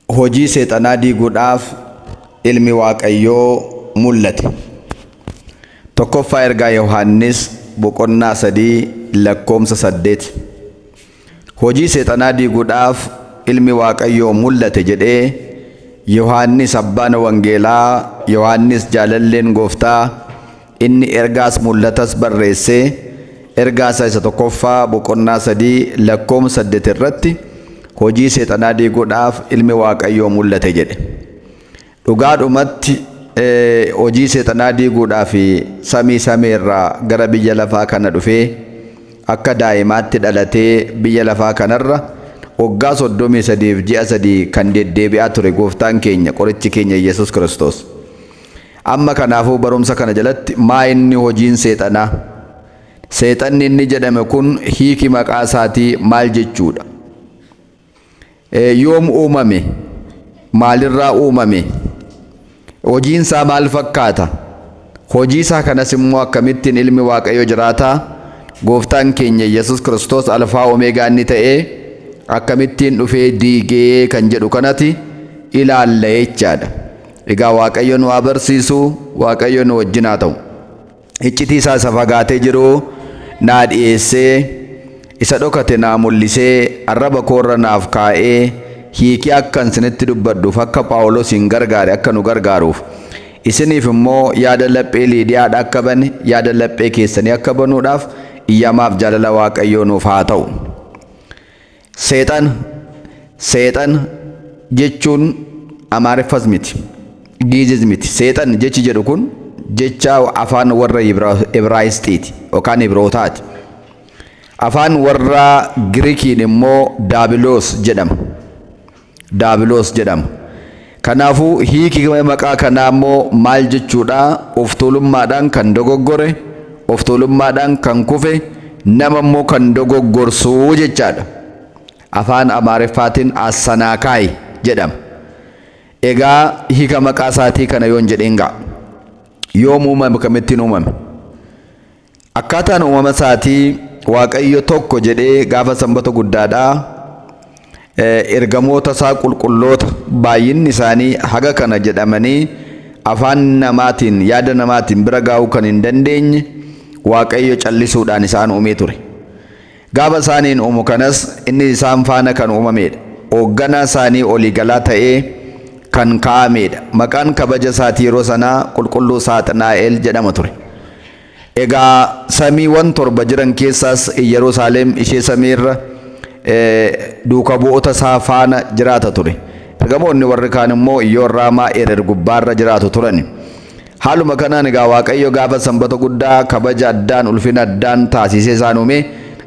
hojii seexanaa diiguudhaaf ilmi Waaqayyoo mul'ate. Tokkoffaa ergaa Yohaannis boqonnaa 3:8. Hojii seexanaa diiguudhaaf ilmi Waaqayyoo mul'ate jedhee Yohaannis abbaan wangeelaa, Yohaannis jaalalleen gooftaa inni ergaas mul'atas barreessee ergaa isa tokkoffaa boqonnaa 3:8 irratti hojii seexanaa diiguudhaaf ilmi Waaqayyoo mul'ate jedhe. Dhugaadhumatti hojii seexanaa diiguudhaaf samii irraa gara biyya lafaa kana dhufee akka daa'imaatti dhalatee biyya lafaa kanarra waggaa 33 ji'a 3 kan deddeebi'aa ture gooftaan keenya qorichi keenya Yesuus Kiristoos. Amma kanaafuu barumsa kana jalatti maa inni hojiin seexanaa? Seexanni inni jedhame kun hiiki maqaa isaatii maal jechuudha? Yoom uumame? Maalirraa uumame? Hojiin isaa maal fakkaata? Hojii isaa kanas immoo akkamittiin ilmi Waaqayyoo jiraataa gooftaan keenya Yesuus Kiristoos alfaa omeegaa inni ta'ee akkamittiin dhufee diigee kan jedhu kanatti ilaalla jechaadha. Egaa Waaqayyo nu abarsiisu, Waaqayyo nu wajjin haa ta'u. Iccitii isaa isa fagaatee jiru naa dhiyeessee isa dhokate naa mul'isee arraba koorra naaf kaa'ee hiikii akkan isinitti dubbadhuuf akka Phaawulos hin gargaare akka nu gargaaruuf isiniif immoo yaada laphee Liidiyaadha akka bane yaada laphee keessanii akka banuudhaaf iyyamaaf jaalala Waaqayyoo nuuf haa ta'u. Seexan jechuun Amaariffas miti, Giizis miti. Seexan jechi jedhu kun jecha afaan warra Ibraayistiiti yookaan Ibrootaati. Afaan warra Giriikiin immoo Daabiloos jedhama. Kanaafuu hiiki maqaa kanaa immoo maal jechuudha? Of tuulummaadhaan kan dogoggore, of tuulummaadhaan kan kufe, nama immoo kan dogoggorsuu jechaadha. Afaan Amaariffaatiin Asanaakaay jedhama. Egaa hiika maqaa isaatii kana yoon jedheen ga'a. Yoom uumame? Kamittiin uumame? Akkaataan uumama isaatii Waaqayyo tokko jedhee gaafa sanbata guddaadhaa ergamoota isaa qulqulloota baay'inni isaanii haga kana jedhamanii afaan namaatiin yaada namaatiin bira gaa'uu kan hin dandeenye Waaqayyo callisuudhaan isaan uumee ture. Gaafa isaaniin uumu kanas inni isaan faana kan uumamedha. Hoogganaa isaanii olii galaa ta'ee kan kaa'amedha. Maqaan kabaja isaatii yeroo sanaa qulqulluu Saaxinaa'el jedhama ture. Egaa samiiwwan 7 jiran keessaas Yerusaalem ishee samiirra duuka bu'oota isaa faana jiraata ture. Ergamoonni warri kaan immoo Iyyoon Raamaa Erer gubbaarra jiraatu turan. Haaluma kanaan egaa Waaqayyo gaafa sanbata guddaa kabaja addaan ulfina addaan taasisee isaan uume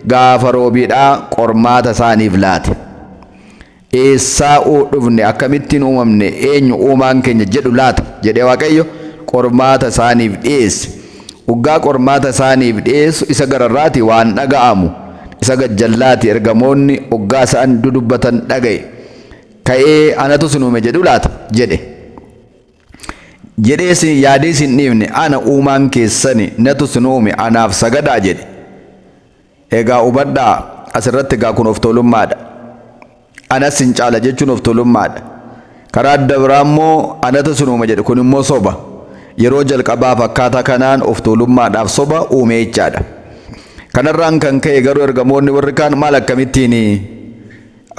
gaafa roobiidhaa qormaata isaaniif laate. Eessaa dhufne? Akkamittiin uumamne? Eenyu uumaan keenya jedhu laata jedhee Waaqayyo qormaata isaaniif dhiyeesse. Uggaa qormaata isaaniif dhiyeessu isa gararraati waan dhaga'amu isa gajjallaati. Ergamoonni uggaa isaan dudubbatan dhaga'e. Ka'ee anatu sin uume jedhu laata jedhees yaadee sin dhiifne ana uumaan keessani natu sin uume anaaf sagadaa jedhe. Egaa hubadhaa asirratti egaa kun of tuulummaadha. Anas sin caala jechuun of tuulummaadha. Karaa adda biraa immoo anatu sin uume jedhe kun immoo soba. Yeroo jalqabaaf akkaataa kanaan of tuulummaadhaaf soba uume jechaadha. Kanarraan kan ka'e garuu ergamoonni warri kaan maal akkamittiin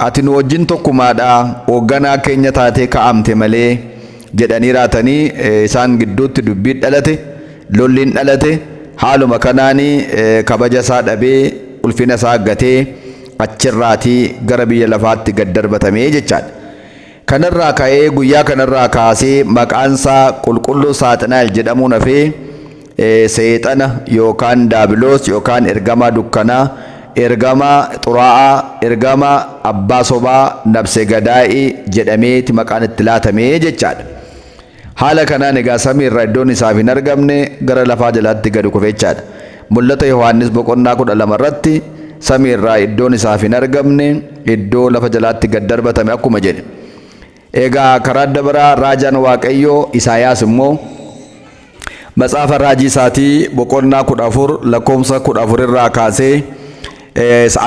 ati nu wajjin tokkumaadha hoogganaa keenya taatee kaa'amte malee jedhanii raatanii isaan gidduutti dubbiin dhalate, lolliin dhalate. Haaluma kanaan kabaja isaa dhabee ulfina isaa gatee achirraatii gara biyya lafaatti gad darbatamee jechaadha. Kanarraa ka'ee guyyaa kanarraa kaasee maqaan isaa qulqulluu Saaxinaa'el jedhamuun hafee seexana yookaan Daabiloos yookaan ergamaa dukkanaa, ergamaa xuraa'aa, ergamaa abbaa sobaa, nabse gadaa'ii jedhameeti maqaan itti laatamee jechaadha. Haala kanaan egaa samiirra iddoon isaaf hin argamne gara lafaa jalaatti gadi kufe jechaadha. Mul'ata Yohaannis boqonnaa 12 irratti samiirraa iddoon isaaf hin argamne iddoo lafa jalaatti gad darbatame akkuma jedhe. Egaa karaa adda biraa raajaan Waaqayyoo Isaayaas immoo Matsaafa raajii isaatii boqonnaa 14 lakkoofsa 14 irraa kaasee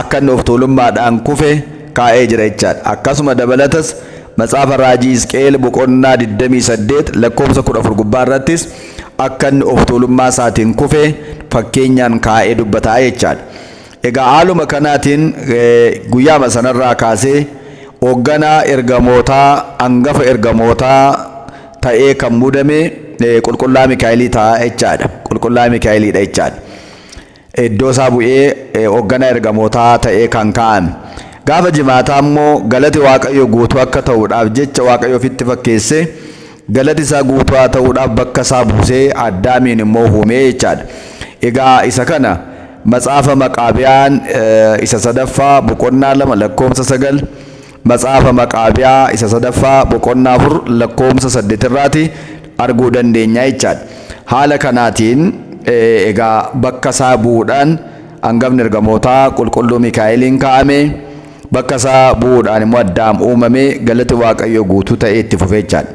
akka inni of tuulummaadhaan kufe kaa'ee jira jechaadha. Akkasuma dabalatas Matsaafa raajii Hisqeel boqonnaa 28 lakkoofsa 14 gubbaa irrattis akka inni of tuulummaa isaatiin kufe fakkeenyaan kaa'ee dubbataa jechaadha. Egaa haaluma kanaatiin guyyaama sanarraa kaasee hoogganaa ergamootaa hangafa ergamootaa ta'ee kan muudame qulqullaa Mikaa'elii ta'a jechaadha. Qulqullaa Mikaa'eliidha jechaadha. Iddoo isaa bu'ee hoogganaa ergamootaa ta'ee kan kaa'ame. Gaafa jimaataa immoo galati Waaqayyo guutuu akka ta'uudhaaf jecha Waaqayyo ofitti fakkeessee galati isaa guutuu haa ta'uudhaaf bakka isaa buusee Addaamiin immoo uumee jechaadha. Egaa isa kana Matsaafa Maqaabiyaan isa sadaffaa boqonnaa 2 lakkoofsa 9, Matsaafa Maqaabiyaa isa sadaffaa boqonnaa 4 lakkoofsa 8 irraati arguu dandeenya jechaadha. Haala kanaatiin egaa bakka isaa bu'uudhaan hangafni ergamootaa qulqulluu Mikaa'eliin kaa'ame, bakka isaa bu'uudhaan immoo Addaam uumame, galati Waaqayyo guutuu ta'ee itti fufee jechaadha.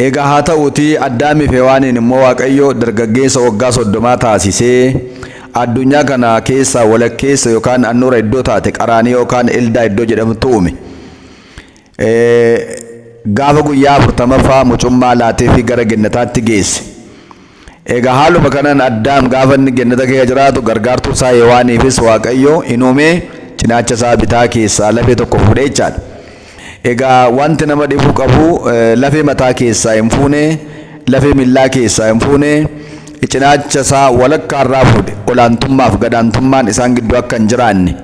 Egaa haa ta'uutii Addaamiif Hewaaniin immoo Waaqayyo dargaggeessa waggaa 30 taasisee addunyaa kana keessa walakkeessa yookaan annuura iddoo taate qaraanii yookaan Eldaa iddoo jedhamtu uume. Gaafa guyyaa 40ffaa mucummaa laatee fi gara gannataatti geesse. Egaa haaluma kanaan Addaam gaafa inni gannata keessa jiraatu gargaartuu isaa Hewaaniifis Waaqayyo hin uume cinaacha isaa bitaa keessaa lafee tokko fuudhee jechaadha. Egaa wanti nama dhibuu qabu lafee mataa keessaa hin fuune, lafee miillaa keessaa hin fuune, cinaacha isaa walakkaa irraa fuudhe olaantummaaf gadaantummaan isaan gidduu akka hin jiraanne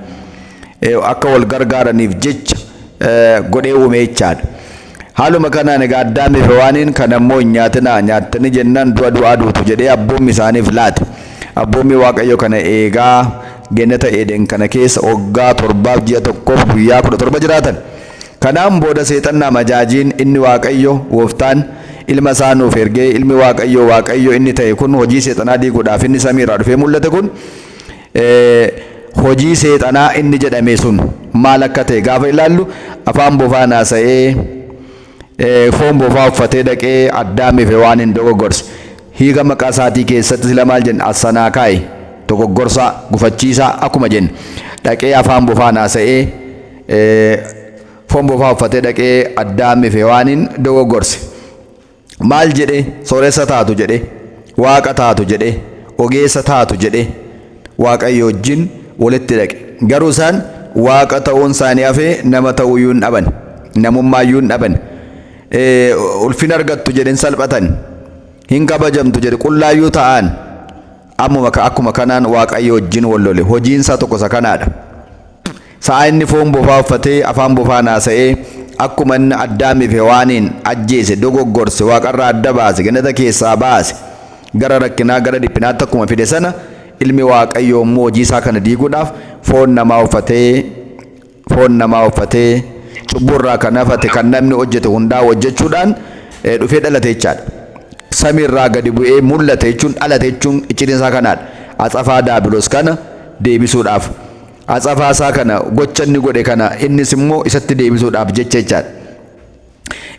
akka wal gargaaraniif jecha godhee uume jechaadha. Haaluma kanaan egaa Addaamiif Hewaaniin kan ammoo hin nyaatinaa, nyaattanii jennaan du'a duutu jedhee abboommi isaaniif laate. Abboommi Waaqayyo kana eegaa gannata Eeden kana keessa waggaa 7 ji'a tokkoof guyyaa 17 jiraatan. Kanaan booda seexannaa majaajiin inni Waaqayyo gooftaan ilma isaa nuuf ergee ilmi Waaqayyo inni ta'e kun hojii seexanaa diiguudhaaf inni samiirraa dhufee mul'ate kun hojii seexanaa inni jedhame sun maal akka ta'e gaafa ilaallu afaan bofaa naasa'ee foon bofaa uffatee dhaqee Addaamiif Hewaaniin dogoggorse. Hiika maqaa isaatii keessatti sila maal jenna Assanaakaayi dogoggorsaa gufachiisaa akkuma jenna dhaqee afaan bofaa naasa'ee foon bofaa uffatee dhaqee Addaamiif Hewaaniin dogoggorse. Maal jedhe sooressa taatu jedhe waaqa taatu jedhe ogeessa taatu jedhe Waaqayyo wajjin walitti dhaqe. Garuu isaan waaqa ta'uun isaanii hafee nama ta'uyyuu hin dhaban, namummaayyuu hin dhaban. Ulfina argattu jedhin salphatan, hin kabajamtu jedhe qullaayyuu ta'an. Akkuma kanaan Waaqayyo wajjin wal lole. Hojiin isaa tokko isa kanaadha. Sa'a inni foon bofaa uffatee afaan bofaa naasa'ee akkuma inni Addaamiif Hewaaniin ajjeese dogoggorse waaqarraa adda baase gannata keessaa baase gara rakkinaa gara dhiphinaatti akkuma fide sana ilmi Waaqayyo immoo hojii isaa kana diiguudhaaf foon namaa uffatee cubburraa kan hafate kan namni hojjete hundaa hojjechuudhaan dhufee dhalate jechaadha. Samiirraa gadi bu'ee mul'ate jechuun dhalate jechuun iccitiin isaa kanaadha. Atsafaa Daabiloos kana deebisuudhaaf. Atsafaa isaa kana gocha inni godhe kana innis immoo isatti deebisuudhaaf jecha jechaadha.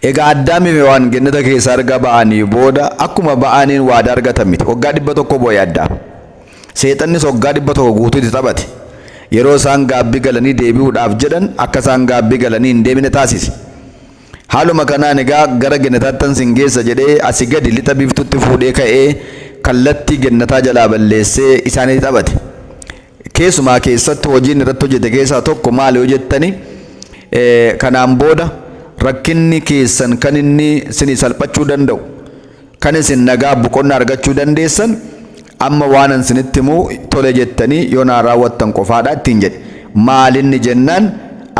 Egaa Addaamiif Hewaan gannata keessa erga ba'anii booda akkuma ba'aniin waada argatan miti. Waggaa 100 boo'e Addaam. Seexannis waggaa 100 guutuutti taphate. Yeroo isaan gaabbii galanii deebi'uudhaaf jedhan akka isaan gaabbii galanii hin deebine taasise. Haaluma kanaan egaa gara gannataatti sin geessa jedhee asii gadi lixa biiftutti fuudhee ka'ee kallattii gannataa jalaa balleessee isaanii taphate. Keessumaa keessatti hojiin irratti hojjete keessaa tokko maal yoo jettani kanaan booda rakkinni keessan kan inni isin salphachuu danda'u kan isin nagaa boqonnaa argachuu dandeessan amma waan isinitti immoo tole jettanii yoo naa raawwattan qofaadha ittiin jedhe. Maalinni jennaan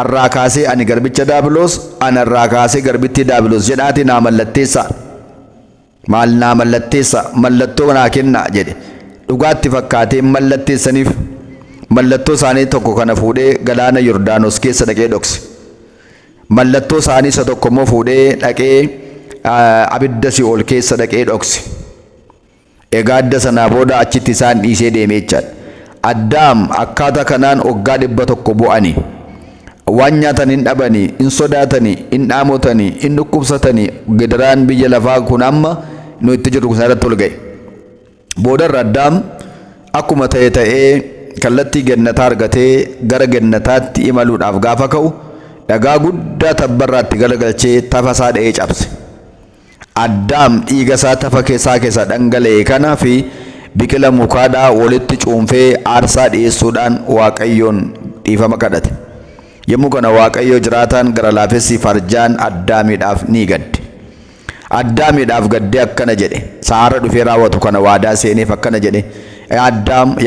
arraa kaasee ani garbicha Daabiloos ana arraa kaasee garbittii Daabiloos jedhaati naa mallatteessa. Maal naa mallatteessa mallattoo naa kenna jedhe. Dhugaatti fakkaatee mallatteessaniif mallattoo isaanii tokko kana fuudhee galaana Yordaanos keessa dhaqee dhokse. Mallattoo isaanii isa tokko immoo fuudhee dhaqee abidda Si'ool keessa dhaqee dhokse. Egaa adda sanaa booda achitti isaan dhiisee deemee jechaadha. Addaam akkaataa kanaan waggaa 100 bu'anii waan nyaatan hin dhabanii, hin sodaatanii, hin dhaamotanii, hin dhukkubsatanii gidiraan biyya lafaa kun amma nu itti jirru kun irratti ol ga'e. Boodarra Addaam akkuma ta'ee kallattii gannataa argatee gara gannataatti imaluudhaaf gaafa ka'u dhagaa guddaa tabbarraatti galagalchee tafasaa dha'ee cabse. Addaam dhiiga isaa tafa keessa dhangala'e kana fi biqila mukaadhaa walitti cuunfee aarsaa dhiyeessuudhaan Waaqayyoon dhiifama kadhate. Yommuu kana Waaqayyo jiraataan gara laafessi farjaan Addaamiidhaaf ni gadde. Addaamiidhaaf gaddee akkana jedhe, saara dhufee raawwatu kana waadaa seeneef akkana jedhe, yaa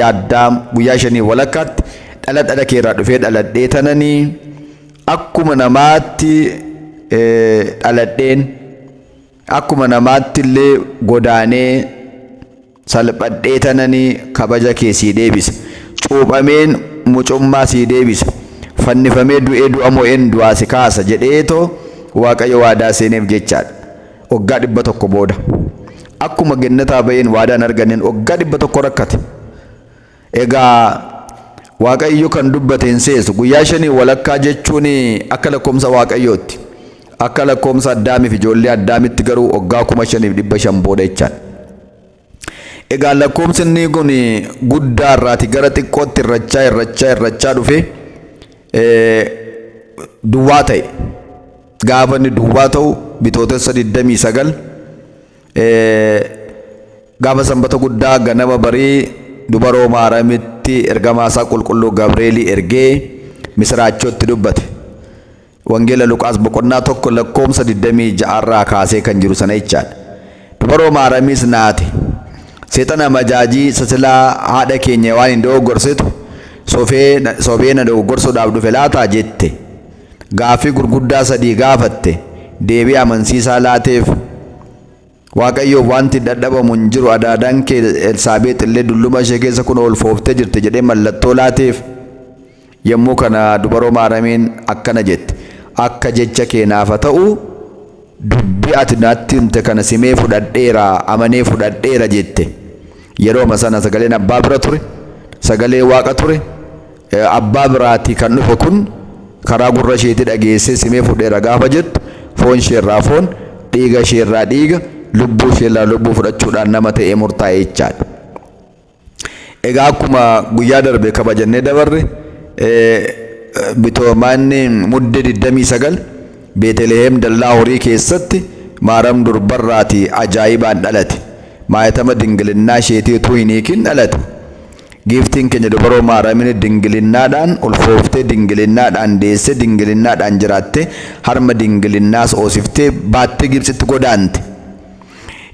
Addaam guyyaa 5 walakkaatti dhala keerraa dhufee dhaladhee tananii akkuma namaatti dhaladheen akkuma namaatti illee godaanee salphadhee tananii kabaja kee sii deebise, cuuphameen mucummaa sii deebise, fannifamee du'ee du'a mo'een du'aa si kaasa jedheetoo Waaqayyo waadaa seeneef jechaadha. Waggaa 100 booda akkuma gennataa ba'een waadaan arganneen waggaa 100 rakkate. Egaa Waaqayyo kan dubbate hin seesu. Guyyaa 5 walakkaa jechuun akka lakkoomsa Waaqayyootti, akka lakkoomsa Addaamiif ijoollee Addaamitti garuu waggaa 5,500 booda jechaadha. Egaa lakkoomsi inni kun guddaa irraati gara xiqqootti irrachaa dhufe duwwaa ta'e. Gaafa inni duwwaa ta'u Bitootessa 29 gaafa sanbata guddaa ganama barii dubaroo Maaramitti ergamaa isaa qulqulluu Gabreelii ergee misiraachotti dubbate. Wangeela Luqaas boqonnaa 1 lakkoomsa 26 irraa kaasee kan jiru sana jechaadha. Dubaroo Maaramis naate. Seexana majaajii sasilaa haadha keenya waan hin dogoggorsitu sobee na dogoggorsuudhaaf dhufe laataa jette. Gaaffii gurguddaa 3 gaafatte. Deebii amansiisaa laateef. Waaqayyo wanti dadhabamu hin jiru. Adaadaan kee Elsaabeex illee dulluma ishee keessa kun olfooftee jirti jedhee mallattoo laateef. Yommuu kana dubaroo Maaramiin akkana jette, akka jecha kee naaf ta'u dubbii ati natti himte kana simee fudhadheera, amanee fudhadheera jette. Yeroo sana sagaleen abbaa bira ture, sagalee Waaqa ture. Abbaa biraatii kan dhufe kun karaa gurra isheetti dhageessee simee fudheera gaafa jettu foon isheerraa foon, dhiiga isheerraa dhiiga, lubbuu isheerraa lubbuu fudhachuudhaan nama ta'ee murtaa'e jechaadha. Egaa akkuma guyyaa darbe kabajannee dabarre bitoomaanni muddee 29 Beetelehem dallaa horii keessatti Maaram durbarraati ajaa'ibaan dhalate. Maayatama dingilinnaa isheetii utuu hin hiikin dhalate. Giiftiin keenya dubaroo Maaramiin dingilinnaadhaan ulfooftee dingilinnaadhaan deessee dingilinnaadhaan jiraattee harma dingilinnaas oosiftee baattee Gibxitti godaante.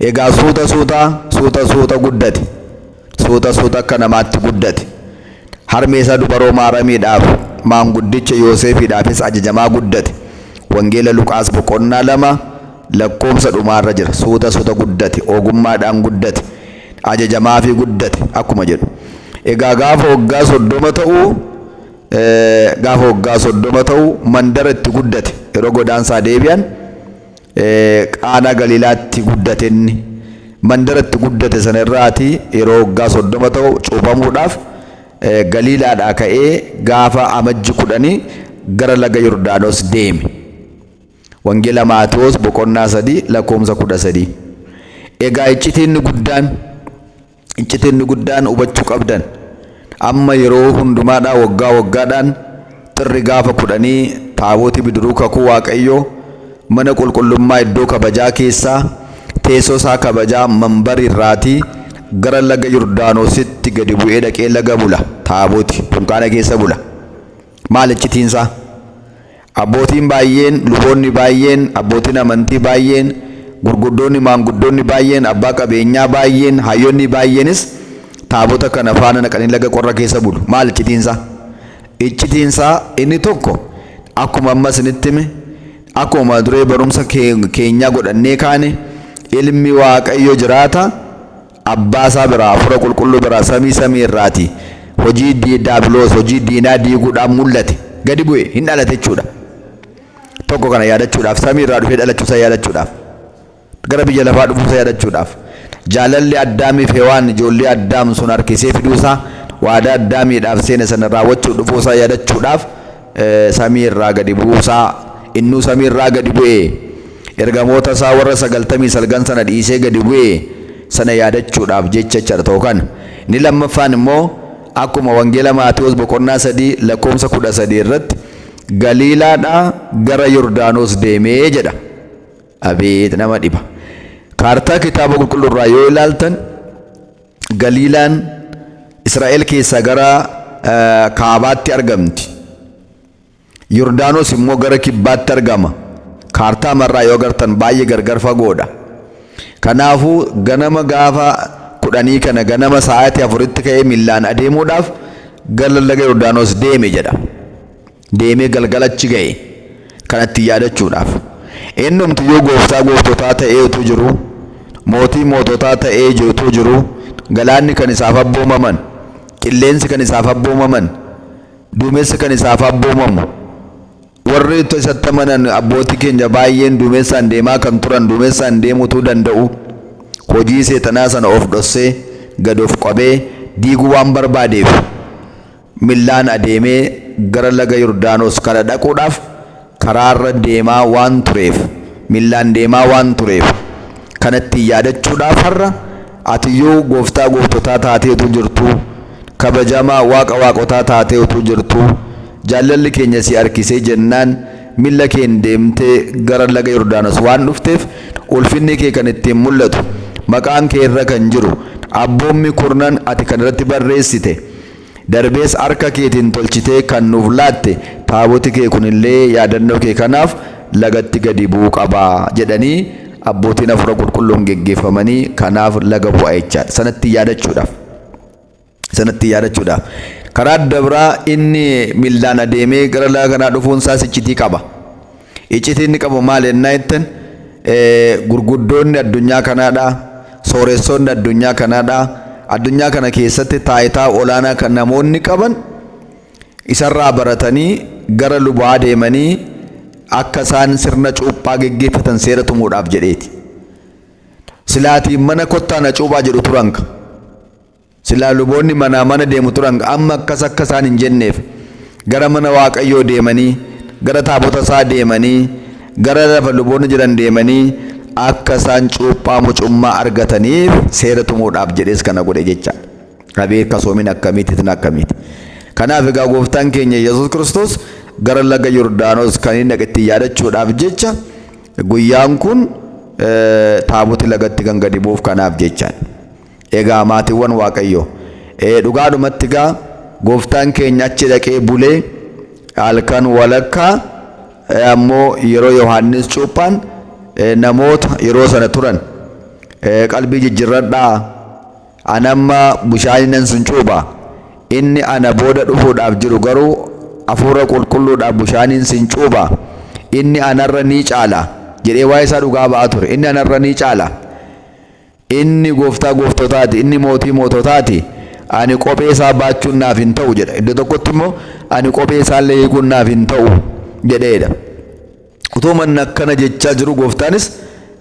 Egaa suuta guddate. Suuta akka namaatti guddate. Harmee isaa dubaroo Maaramiidhaaf maanguddicha Yoosefiidhaafis ajajamaa guddate. Wangeela Luqaas boqonnaa 2 lakkoomsa dhumaarra jira. Suuta guddate, ogummaadhaan guddate, ajajamaa fi guddate akkuma jedhu. Egaa gaafa waggaa 30 ta'u mandara itti guddate. Yeroo godaansaa deebi'an Qaanaa Galiilaatti guddate inni. Mandara itti guddate sana irraati yeroo waggaa 30 ta'u cuuphamuudhaaf Galiilaadhaa ka'ee gaafa amajji 10 gara laga Yordaanos deeme. Wangeela Maatewos boqonnaa 3 lakkoomsa 13. Egaa iccitiin guddaan hubachuu qabdan. Amma yeroo hundumaadhaa waggaadhaan xirri gaafa 10 taabootii bidiruu kakuu Waaqayyoo mana qulqullummaa iddoo kabajaa keessaa teessoo isaa kabajaa manbarii irraatii gara laga Yordaanositti gadi bu'ee dhaqee laga bula. Taabootii dunkaana keessa bula. Maal iccitiinsaa? Abbootiin baay'een, luboonni baay'een, abbootiin amantii baay'een, gurguddoonni maanguddoonni baay'een, abbaa qabeenyaa baay'een, hayyoonni baay'eenis taabota kana faana naqanii laga qorra keessa bulu. Maal iccitiinsaa? Iccitiinsaa inni tokko akkuma amma isinitti hime, akkuma duree barumsa keenyaa godhannee kaane ilmi Waaqayyo jiraata abbaa isaa biraa hafuura qulqulluu biraa samii irraati hojii diiyaabiloos hojii diinaa diiguudhaan mul'ate gadi bu'e hin dhalate jechuudha. Tokko kana yaadachuudhaaf samii irraa dhufee dhalachuusaa yaadachuudhaaf gara biyya lafaa dhufuusaa yaadachuudhaaf jaalalli Addaamiif Hewaan ijoollee Addaam sun harkisee fiduusaa waadaa Addaamiidhaaf seene sana raawwachuu dhufuusaa yaadachuudhaaf samii irraa gadi bu'uusaa innuu samii irraa gadi bu'ee ergamoota isaa warra 99 sana dhiisee gadi bu'ee sana yaadachuudhaaf jecha ta'u kana. Inni lammaffaan immoo akkuma wangeela Maatewos boqonnaa 3 lakkoomsa 13 irratti Galiilaadhaa gara Yordaanos deemee jedha. Abeet nama dhiba. Kaartaa kitaaba qulqulluurraa yoo ilaaltan Galiilaan Israa'el keessaa gara kaabaatti argamti. Yordaanos immoo gara kibbaatti argama. Kaartaa marraa yoo agartan baay'ee gargar fagoodha. Kanaafuu ganama gaafa 10 kana ganama sa'aatii 4tti ka'ee miillaan adeemuudhaaf gara laga Yordaanos deeme jedha. Deemee galgalachi ga'e. Kanatti yaadachuudhaaf. Innumti yoo gooftaa gooftotaa ta'ee utuu jiru, mootii moototaa ta'ee utuu jiru, galaanni kan isaaf abboomaman, qilleensi kan isaaf abboomaman, duumessi kan isaaf abboomamu, warri isatti amanan abbootii keenya baay'een duumessaan deemaa kan turan duumessaan deemuutuu danda'u, hojii seexanaa sana of dhossee gad of qabee diiguu waan barbaadeef millaan adeemee gara laga Yordaanos kana dhaquudhaaf karaarra deemaa waan tureef, millaan deemaa waan tureef kanatti yaadachuudhaaf har'a ati yoo gooftaa gooftotaa taateetu jirtu, kabajamaa waaqa waaqotaa taateetu jirtu, jaalalli keenya si harkisee jennaan milla keen deemtee gara laga Yordaanos waan dhufteef ulfinni kee kan ittiin mul'atu, maqaan kee irra kan jiru, abboommi kurnan ati kan irratti barreessite, darbees harka keetiin tolchitee kan nuuf laatte taaboti kee kunillee yaadannoo kee kanaaf lagatti gadi bu'uu qaba jedhanii abbootiin Hafuura Qulqulluun geggeeffamanii kanaaf laga bu'aa jechaadha. Sanatti yaadachuudhaaf. Karaa dabraa inni millaan adeemee gara laga kanaa dhufuun isaas iccitii qaba. Iccitii inni qabu maal ennaa jettan gurguddoonni addunyaa kanaadha, sooressoonni addunyaa kanaadha. Addunyaa kana keessatti taayitaa olaanaa kan namoonni qaban isarraa baratanii gara lubaa deemanii akka isaan sirna cuuphaa geggeeffatan seera tumuudhaaf jedheeti. Silaatiin mana kottaa na cuuphaa jedhu turanka. Silaa luboonni manaa mana deemu turanka amma akka isaan hin jenneef gara mana Waaqayyoo deemanii, gara taabota isaa deemanii, gara lafa luboonni jiran deemanii akka isaan cuuphaa mucummaa argataniif seera tumuudhaaf jedhees kana godhe jecha. Abeet kasoomin akkamiitiin akkamiiti. Kanaaf egaa gooftaan keenya Yesuus Kiristoos gara laga Yordaanos kan inni dhaqetti yaadachuudhaaf jecha guyyaan kun taaboti lagatti kan gadi bu'uuf kanaaf jecha. Egaa maatiiwwan Waaqayyoo dhugaadhumatti egaa gooftaan keenya achi dhaqee bulee halkan walakkaa ammoo yeroo Yohaannis cuuphaan namoota yeroo sana turan qalbii jijjiirradhaa anamma bushaayinan sun cuuphaa inni ana booda dhufuudhaaf jiru garuu Hafuura Qulqulluudhaaf bushaaniin sin cuuphaa inni anarra ni caala jedhee waa'ee isaa dhugaa ba'aa ture. Inni anarra ni caala, inni gooftaa gooftotaati, inni mootii moototaati, ani kophee isaa baachuun naaf hin ta'u jedha. Iddoo tokkotti immoo ani kophee isaallee hiikuun naaf hin ta'u jedheedha. Utoo manni akkana jechaa jiru gooftaanis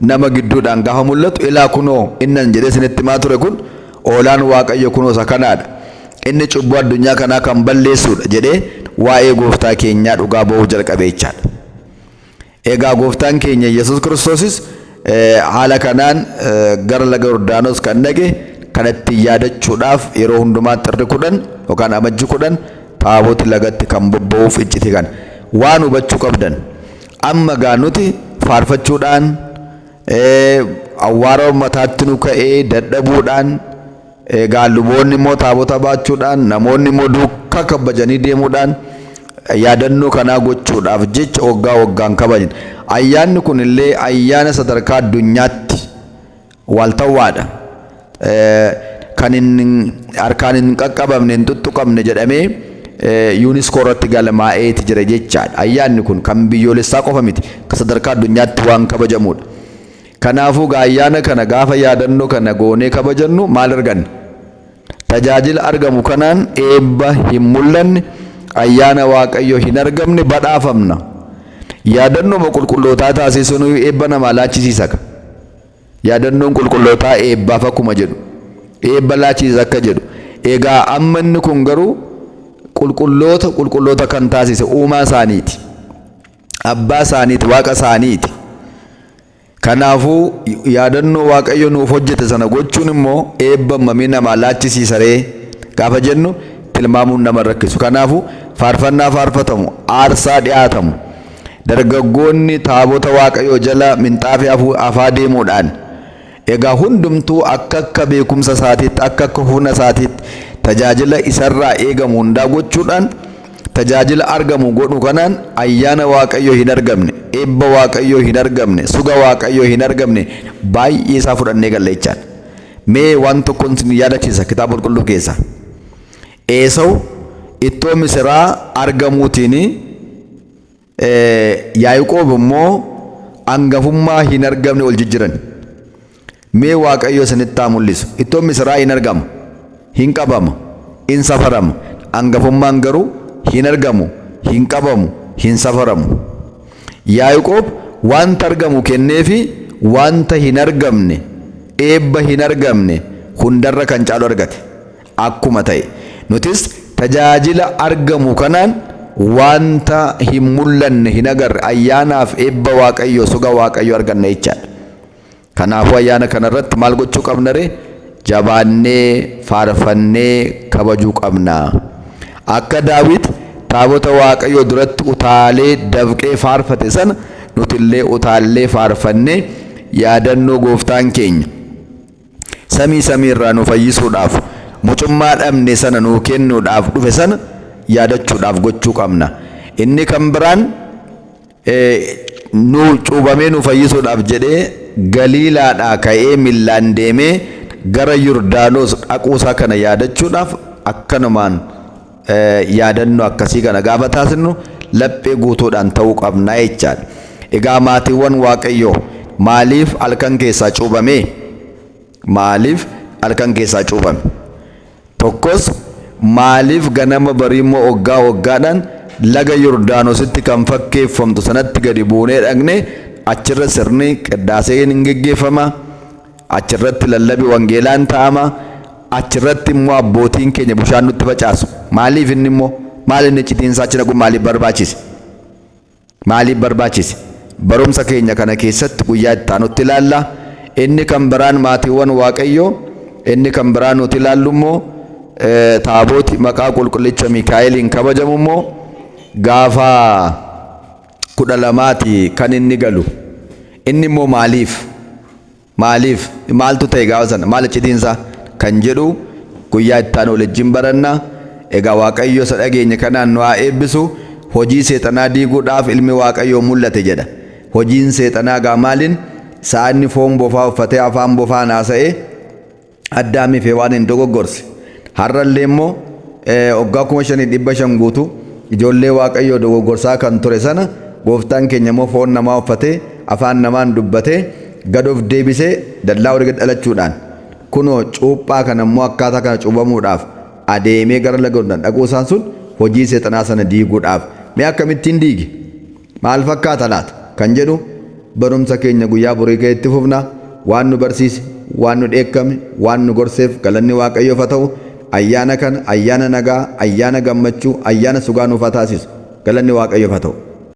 nama gidduudhaan gaafa mul'atu ilaa kunoo innan jedhee isinitti himaa ture kun oolaan Waaqayyo kunoo isa kanaadha. Inni cubbuu addunyaa kanaa kan balleessuudha jedhee waa'ee gooftaa keenyaa dhugaa ba'uu jalqabe jechaadha. Egaa gooftaan keenya Yesuus Kiristoosis haala kanaan gara laga Yordaanos kan dhaqe kanatti yaadachuudhaaf yeroo hundumaa xirri 10 yookaan amajji 10 taaboti lagatti kan bobba'uuf icciti kan waan hubachuu qabdan. Amma gaa nuti faarfachuudhaan awwaara mataatti nu ka'ee dadhabuudhaan egaa luboonni immoo taabota baachuudhaan namoonni immoo duukaa kabajanii deemuudhaan yaadannoo kanaa gochuudhaaf jecha waggaa waggaan kabajan. Ayyaanni kun illee ayyaana sadarkaa addunyaatti waltawwaadha. Kan harkaan hin qaqqabamne hin tuttuqamne jedhamee UNESCO irratti galmaa'eeti jira jechaadha. Ayyaanni kun kan biyyoolessaa qofa miti, kan sadarkaa addunyaatti waan kabajamudha. Kanaafuu ayyaana kana gaafa yaadannoo kana goonee kabajannu maal arganna? Tajaajila argamu kanaan eebba hin mul'anne, ayyaana Waaqayyoo hin argamne badhaafamna. Yaadannoo qulqullootaa taasisuun eebba namaa laachisiisa. Yaadannoon qulqullootaa eebbaaf akkuma jedhu, eebba laachisiisa akka jedhu. Egaa amma inni kun garuu qulqulloota kan taasise uumaa isaaniiti, abbaa isaaniiti, waaqa isaaniiti. Kanaafuu yaadannoo Waaqayyo nuuf hojjete sana gochuun immoo eebba mamii namaa laachisiisa ree gaafa jennu tilmaamuun nama rakkisu. Kanaafuu faarfannaa faarfatamu, aarsaa dhiyaatamu, dargaggoonni taabota waaqayyoo jala minxaafii afaa deemuudhaan egaa hundumtuu akka beekumsa isaatiitti akka humna isaatiitti tajaajila isarraa eegamu hundaa gochuudhaan tajaajila argamu godhu kanaan ayyaana waaqayyoo hin argamne, eebba waaqayyoo hin argamne, suga waaqayyoo hin argamne baay'ee isaa fudhannee galleechaan. Mee waan tokkoon sin yaadachiisa kitaaba qulqulluu keessa. Eesawu ittoo misiraa argamuutiin Yaaqoob immoo hangafummaa hin argamne ol jijjiiran. Mee waaqayyo isinitti haa mul'isu. Ittoo misiraa hin argamu, hin qabamu, hin safaramu. Hangafummaan garuu hin argamu, hin qabamu, hin safaramu. Yaaqoob wanta argamu kenneefi wanta hin argamne, eebba hin argamne hundarra kan caalu argate. Akkuma ta'e nutis tajaajila argamu kanaan wanta hin mul'anne hin agarre ayyaanaaf eebba waaqayyo suga waaqayyo arganna jechaadha. Kanaafuu ayyaana kanarratti maal gochuu qabna ree? Jabaannee faarfannee kabajuu qabna. Akka Daawit taabota waaqayyo duratti utaalee dabqee faarfate sana nutillee utaallee faarfannee yaadannoo gooftaan keenya samii irraa nu fayyisuudhaaf mucummaa dhabne sana nuu kennuudhaaf dhufe sana yaadachuudhaaf gochuu qabna. Inni kan biraan nu cuubamee nu fayyisuudhaaf jedhee Galiilaadhaa ka'ee millaan deemee gara Yordaanos dhaquusaa kana yaadachuudhaaf akkanumaan yaadannoo akkasii kana gaafa taasisnu laphee guutuudhaan ta'uu qabna jechaadha. Egaa maatiiwwan waaqayyoo maaliif halkan keessaa cuubame? Maaliif halkan keessaa cuubame? Tokkos maaliif ganama bariimmoo waggaadhaan laga Yordaanositti kan fakkeeffamtu sanatti gadi buunee dhaqne achirra sirni qiddaaseen hin geggeeffama, achirratti lallabii wangeelaan ta'ama, achirratti immoo abbootiin keenya bishaan nutti facaasu. Maaliif inni immoo maal inni citiinsaa achi dhaqu maaliif barbaachise? Maaliif barbaachise? Barumsa keenya kana keessatti guyyaa itti aanutti ilaalla. Inni kan biraan maatiiwwan waaqayyoo, inni kan biraan nuti ilaallu immoo taabooti maqaa qulqullicha Mikaa'eliin kabajamu immoo gaafa 12 kan inni galu. Inni immoo maaliif maaltu ta'e gaafa sana maal citiinsaa kan jedhu guyyaa itti aanu wajjin baranna. Egaa waaqayyo isa dhageenya kanaan nu haa eebbisu. Hojii seexanaa diiguudhaaf ilmi waaqayyoo mul'ate jedha. Hojiin seexanaa gaa maaliin? Saanni foon bofaa uffatee afaan bofaa naasa'ee Addaamiif Hewaan hin dogoggorse. Har'allee immoo waggaa 5,500 guutuu ijoollee waaqayyoo dogoggorsaa kan ture sana gooftaan keenya immoo foon namaa uffatee afaan namaan dubbatee gad of deebisee dallaa walitti dhalachuudhaan kunoo cuuphaa kana immoo akkaataa kana cuubamuudhaaf adeemee gara laga Yordaan dhaquusaan sun hojii seexanaa sana diiguudhaaf. Mee akkamittiin diige? Maal fakkaata laata kan jedhu barumsa keenya guyyaa borii keessatti fufna. Waan nu barsiise, waan nu dheekkame, waan nu gorseef galanni waaqayyoof haa ta'u. Ayyaana kana ayyaana nagaa, ayyaana gammachuu, ayyaana sugaa nuuf haa taasisu. Galanni waaqayyoof haa ta'u.